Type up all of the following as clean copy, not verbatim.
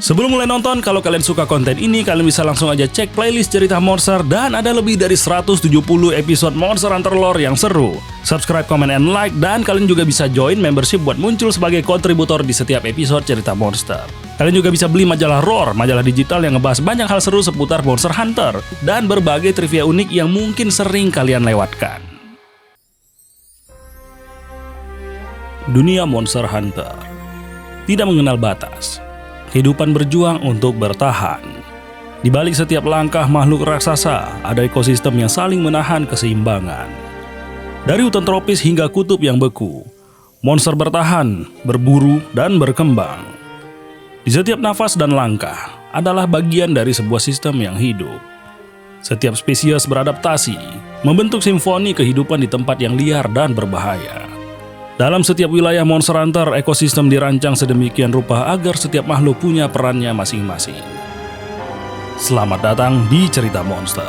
Sebelum mulai nonton, kalau kalian suka konten ini, kalian bisa langsung aja cek playlist cerita Monster dan ada lebih dari 170 episode Monster Hunter Lore yang seru. Subscribe, comment, and like, dan kalian juga bisa join membership buat muncul sebagai kontributor di setiap episode cerita Monster. Kalian juga bisa beli majalah Roar, majalah digital yang ngebahas banyak hal seru seputar Monster Hunter dan berbagai trivia unik yang mungkin sering kalian lewatkan. Dunia Monster Hunter tidak mengenal batas. Kehidupan berjuang untuk bertahan. Di balik setiap langkah makhluk raksasa, ada ekosistem yang saling menahan keseimbangan. Dari hutan tropis hingga kutub yang beku, monster bertahan, berburu, dan berkembang. Di setiap nafas dan langkah adalah bagian dari sebuah sistem yang hidup. Setiap spesies beradaptasi, membentuk simfoni kehidupan di tempat yang liar dan berbahaya. Dalam setiap wilayah Monster Hunter, ekosistem dirancang sedemikian rupa agar setiap makhluk punya perannya masing-masing. Selamat datang di Cerita Monster.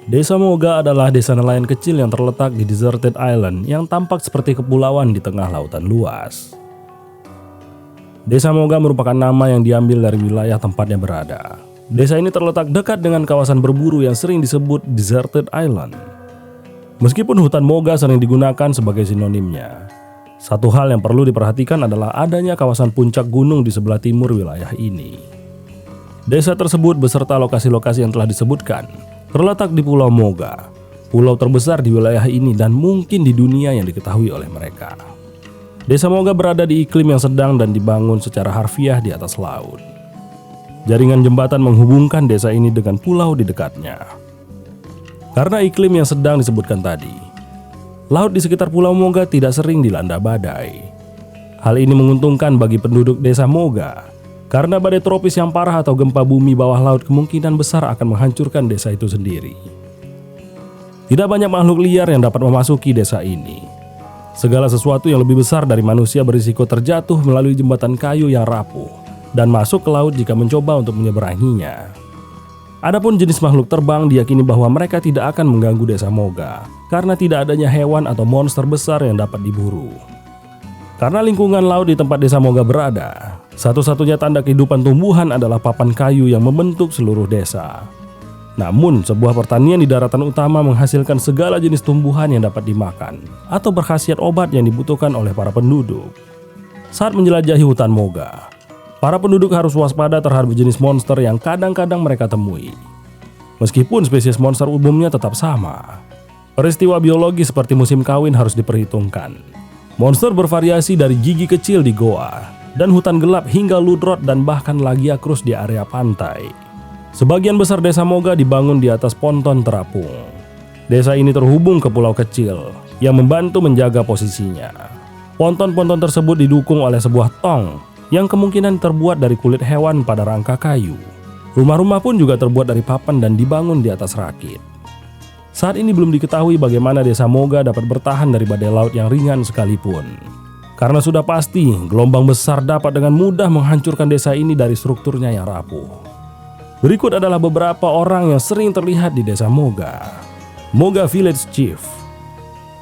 Desa Moga adalah desa nelayan kecil yang terletak di deserted island yang tampak seperti kepulauan di tengah lautan luas. Desa Moga merupakan nama yang diambil dari wilayah tempatnya berada. Desa ini terletak dekat dengan kawasan berburu yang sering disebut Deserted Island. Meskipun hutan Moga sering digunakan sebagai sinonimnya, satu hal yang perlu diperhatikan adalah adanya kawasan puncak gunung di sebelah timur wilayah ini. Desa tersebut beserta lokasi-lokasi yang telah disebutkan terletak di Pulau Moga, pulau terbesar di wilayah ini dan mungkin di dunia yang diketahui oleh mereka. Desa Moga berada di iklim yang sedang dan dibangun secara harfiah di atas laut. Jaringan jembatan menghubungkan desa ini dengan pulau di dekatnya. Karena iklim yang sedang disebutkan tadi, laut di sekitar Pulau Moga tidak sering dilanda badai. Hal ini menguntungkan bagi penduduk desa Moga, karena badai tropis yang parah atau gempa bumi bawah laut kemungkinan besar akan menghancurkan desa itu sendiri. Tidak banyak makhluk liar yang dapat memasuki desa ini. Segala sesuatu yang lebih besar dari manusia berisiko terjatuh melalui jembatan kayu yang rapuh dan masuk ke laut jika mencoba untuk menyeberanginya. Adapun jenis makhluk terbang diyakini bahwa mereka tidak akan mengganggu desa Moga karena tidak adanya hewan atau monster besar yang dapat diburu. Karena lingkungan laut di tempat desa Moga berada, satu-satunya tanda kehidupan tumbuhan adalah papan kayu yang membentuk seluruh desa. Namun, sebuah pertanian di daratan utama menghasilkan segala jenis tumbuhan yang dapat dimakan atau berkhasiat obat yang dibutuhkan oleh para penduduk. Saat menjelajahi hutan Moga, para penduduk harus waspada terhadap jenis monster yang kadang-kadang mereka temui. Meskipun spesies monster umumnya tetap sama, peristiwa biologi seperti musim kawin harus diperhitungkan. Monster bervariasi dari gigi kecil di goa, dan hutan gelap hingga ludrot dan bahkan Lagiacrus di area pantai. Sebagian besar desa Moga dibangun di atas ponton terapung. Desa ini terhubung ke pulau kecil yang membantu menjaga posisinya. Ponton-ponton tersebut didukung oleh sebuah tong yang kemungkinan terbuat dari kulit hewan pada rangka kayu. Rumah-rumah pun juga terbuat dari papan dan dibangun di atas rakit. Saat ini belum diketahui bagaimana desa Moga dapat bertahan dari badai laut yang ringan sekalipun. Karena sudah pasti gelombang besar dapat dengan mudah menghancurkan desa ini dari strukturnya yang rapuh. Berikut adalah beberapa orang yang sering terlihat di desa Moga. Moga Village Chief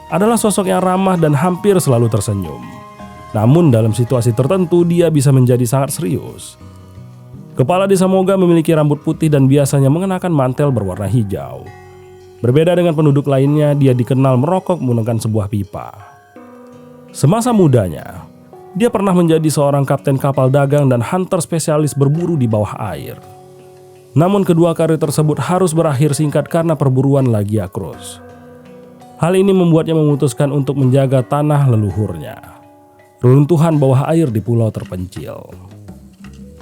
adalah sosok yang ramah dan hampir selalu tersenyum. Namun dalam situasi tertentu dia bisa menjadi sangat serius. Kepala desa Moga memiliki rambut putih dan biasanya mengenakan mantel berwarna hijau. Berbeda dengan penduduk lainnya, dia dikenal merokok menggunakan sebuah pipa. Semasa mudanya, dia pernah menjadi seorang kapten kapal dagang dan hunter spesialis berburu di bawah air. Namun kedua karir tersebut harus berakhir singkat karena perburuan Lagiacrus. Hal ini membuatnya memutuskan untuk menjaga tanah leluhurnya, reruntuhan bawah air di pulau terpencil.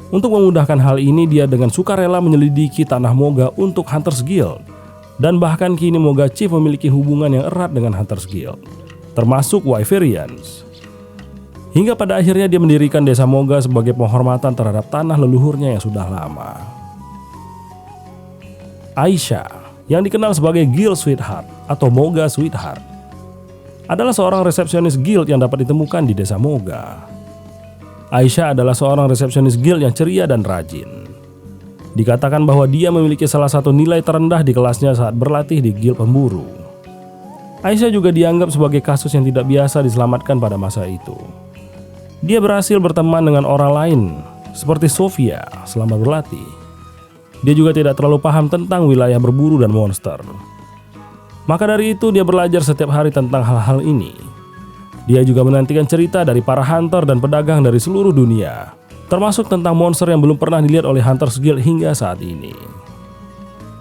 Untuk memudahkan hal ini, dia dengan sukarela menyelidiki tanah Moga untuk Hunters Guild. Dan bahkan kini Moga Chief memiliki hubungan yang erat dengan Hunters Guild, termasuk Wyverians. Hingga pada akhirnya dia mendirikan desa Moga sebagai penghormatan terhadap tanah leluhurnya yang sudah lama. Aisyah, yang dikenal sebagai Guild Sweetheart atau Moga Sweetheart, adalah seorang resepsionis guild yang dapat ditemukan di desa Moga. Aisyah adalah seorang resepsionis guild yang ceria dan rajin. Dikatakan bahwa dia memiliki salah satu nilai terendah di kelasnya saat berlatih di guild pemburu. Aisyah juga dianggap sebagai kasus yang tidak biasa diselamatkan pada masa itu. Dia berhasil berteman dengan orang lain, seperti Sofia, selama berlatih. Dia juga tidak terlalu paham tentang wilayah berburu dan monster. Maka dari itu dia belajar setiap hari tentang hal-hal ini. Dia juga menantikan cerita dari para hunter dan pedagang dari seluruh dunia, termasuk tentang monster yang belum pernah dilihat oleh Hunters Guild hingga saat ini.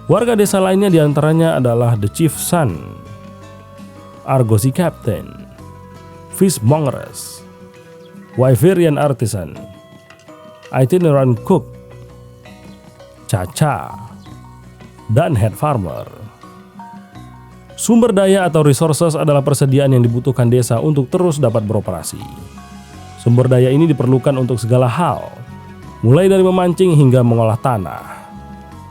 Warga desa lainnya diantaranya adalah The Chief Son, Argosy Captain, Fishmongers, Wyverian Artisan, Itinerant Cook, Caca, dan Head Farmer. Sumber daya atau resources adalah persediaan yang dibutuhkan desa untuk terus dapat beroperasi. Sumber daya ini diperlukan untuk segala hal, mulai dari memancing hingga mengolah tanah.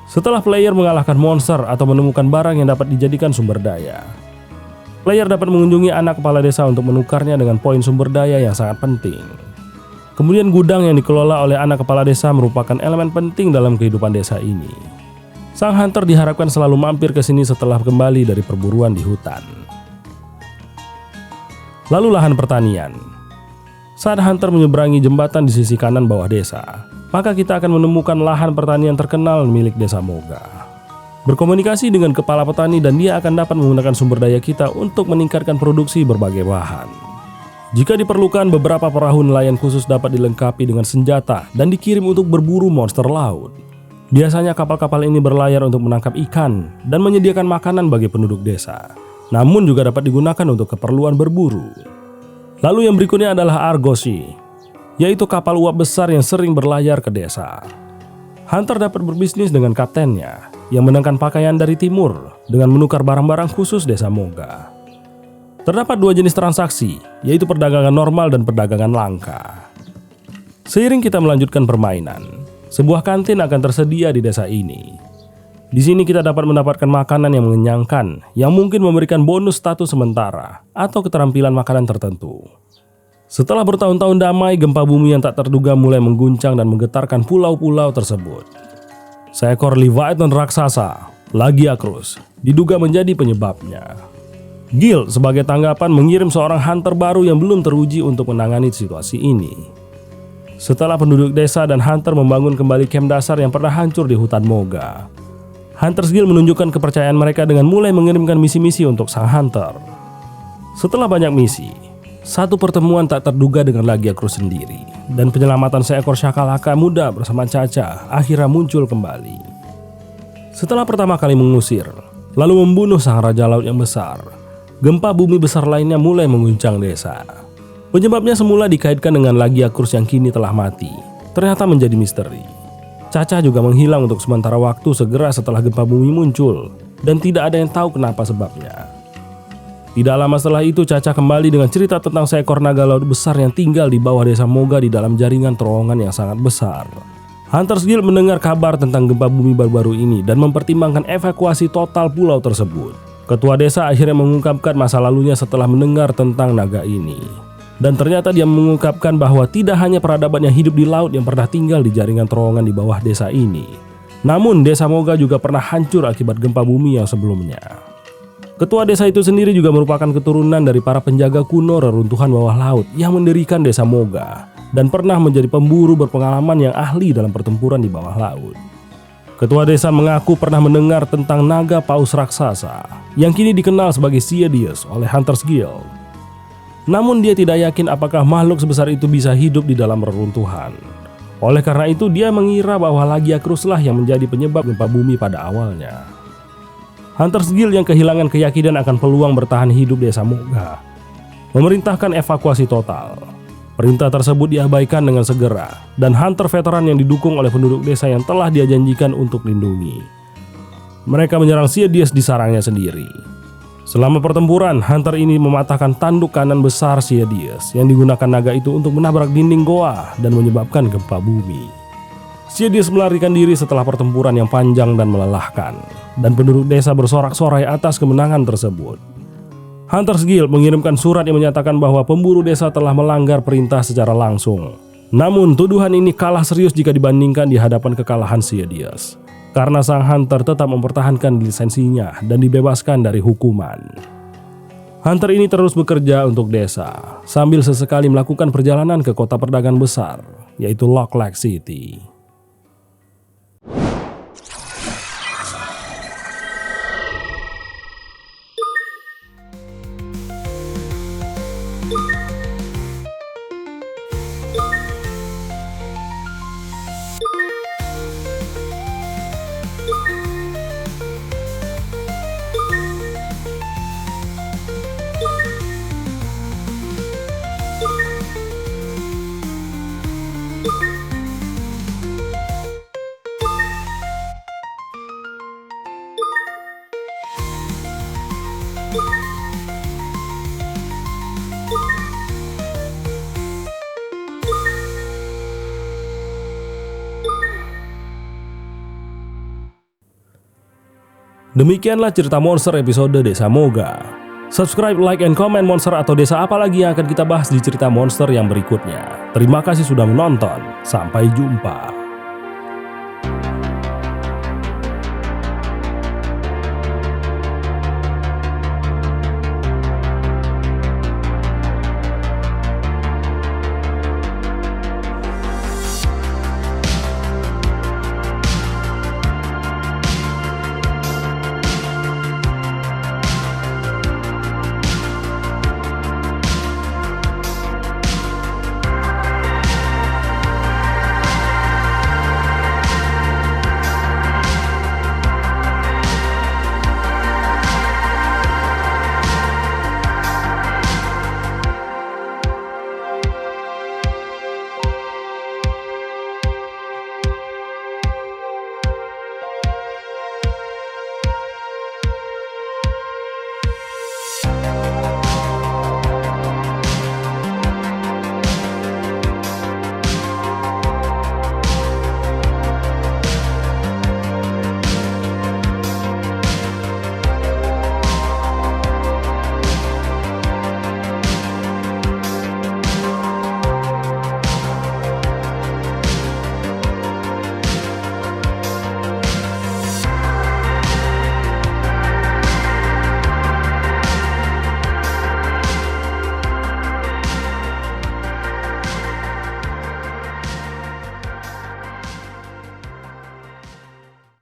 Setelah player mengalahkan monster atau menemukan barang yang dapat dijadikan sumber daya, player dapat mengunjungi anak kepala desa untuk menukarnya dengan poin sumber daya yang sangat penting. Kemudian gudang yang dikelola oleh anak kepala desa merupakan elemen penting dalam kehidupan desa ini. Sang hunter diharapkan selalu mampir ke sini setelah kembali dari perburuan di hutan. Lalu lahan pertanian. Saat hunter menyeberangi jembatan di sisi kanan bawah desa, maka kita akan menemukan lahan pertanian terkenal milik desa Moga. Berkomunikasi dengan kepala petani dan dia akan dapat menggunakan sumber daya kita untuk meningkatkan produksi berbagai bahan. Jika diperlukan, beberapa perahu nelayan khusus dapat dilengkapi dengan senjata dan dikirim untuk berburu monster laut. Biasanya kapal-kapal ini berlayar untuk menangkap ikan dan menyediakan makanan bagi penduduk desa, namun juga dapat digunakan untuk keperluan berburu. Lalu yang berikutnya adalah Argosy, yaitu kapal uap besar yang sering berlayar ke desa. Hunter dapat berbisnis dengan kaptennya yang menangkan pakaian dari timur dengan menukar barang-barang khusus desa Moga. Terdapat dua jenis transaksi, yaitu perdagangan normal dan perdagangan langka. Seiring kita melanjutkan permainan, sebuah kantin akan tersedia di desa ini. Di sini kita dapat mendapatkan makanan yang mengenyangkan, yang mungkin memberikan bonus status sementara atau keterampilan makanan tertentu. Setelah bertahun-tahun damai, gempa bumi yang tak terduga mulai mengguncang dan menggetarkan pulau-pulau tersebut. Seekor Leviathan raksasa, Lagiacrus, diduga menjadi penyebabnya. Guild sebagai tanggapan mengirim seorang hunter baru yang belum teruji untuk menangani situasi ini. Setelah penduduk desa dan hunter membangun kembali camp dasar yang pernah hancur di hutan Moga, Hunters Guild menunjukkan kepercayaan mereka dengan mulai mengirimkan misi-misi untuk sang hunter. Setelah banyak misi, satu pertemuan tak terduga dengan Lagiacrus sendiri dan penyelamatan seekor syakalaka muda bersama Caca akhirnya muncul kembali. Setelah pertama kali mengusir, lalu membunuh sang raja laut yang besar, gempa bumi besar lainnya mulai mengguncang desa. Penyebabnya semula dikaitkan dengan Lagiacrus yang kini telah mati, ternyata menjadi misteri. Caca juga menghilang untuk sementara waktu segera setelah gempa bumi muncul, dan tidak ada yang tahu kenapa sebabnya. Tidak lama setelah itu Caca kembali dengan cerita tentang seekor naga laut besar yang tinggal di bawah desa Moga di dalam jaringan terowongan yang sangat besar. Hunters Guild mendengar kabar tentang gempa bumi baru-baru ini dan mempertimbangkan evakuasi total pulau tersebut. Ketua desa akhirnya mengungkapkan masa lalunya setelah mendengar tentang naga ini. Dan ternyata dia mengungkapkan bahwa tidak hanya peradaban yang hidup di laut yang pernah tinggal di jaringan terowongan di bawah desa ini, namun desa Moga juga pernah hancur akibat gempa bumi yang sebelumnya. Ketua desa itu sendiri juga merupakan keturunan dari para penjaga kuno reruntuhan bawah laut yang mendirikan desa Moga dan pernah menjadi pemburu berpengalaman yang ahli dalam pertempuran di bawah laut. Ketua desa mengaku pernah mendengar tentang naga paus raksasa yang kini dikenal sebagai Siedius oleh Hunters Guild. Namun dia tidak yakin apakah makhluk sebesar itu bisa hidup di dalam reruntuhan. Oleh karena itu dia mengira bahwa Lagiacrus lah yang menjadi penyebab gempa bumi pada awalnya. Hunters Guild yang kehilangan keyakinan akan peluang bertahan hidup desa Moga memerintahkan evakuasi total. Perintah tersebut diabaikan dengan segera dan hunter veteran yang didukung oleh penduduk desa yang telah dia janjikan untuk lindungi. Mereka menyerang Siedius di sarangnya sendiri. Selama pertempuran, hunter ini mematahkan tanduk kanan besar Siedius yang digunakan naga itu untuk menabrak dinding goa dan menyebabkan gempa bumi. Siedius melarikan diri setelah pertempuran yang panjang dan melelahkan, dan penduduk desa bersorak-sorai atas kemenangan tersebut. Hunters Guild mengirimkan surat yang menyatakan bahwa pemburu desa telah melanggar perintah secara langsung. Namun tuduhan ini kalah serius jika dibandingkan di hadapan kekalahan Siedius, karena sang hunter tetap mempertahankan lisensinya dan dibebaskan dari hukuman. Hunter ini terus bekerja untuk desa, sambil sesekali melakukan perjalanan ke kota perdagangan besar, yaitu Lock Lake City. Demikianlah cerita monster episode Desa Moga. Subscribe, like, and comment monster atau desa apa lagi yang akan kita bahas di cerita monster yang berikutnya. Terima kasih sudah menonton. Sampai jumpa.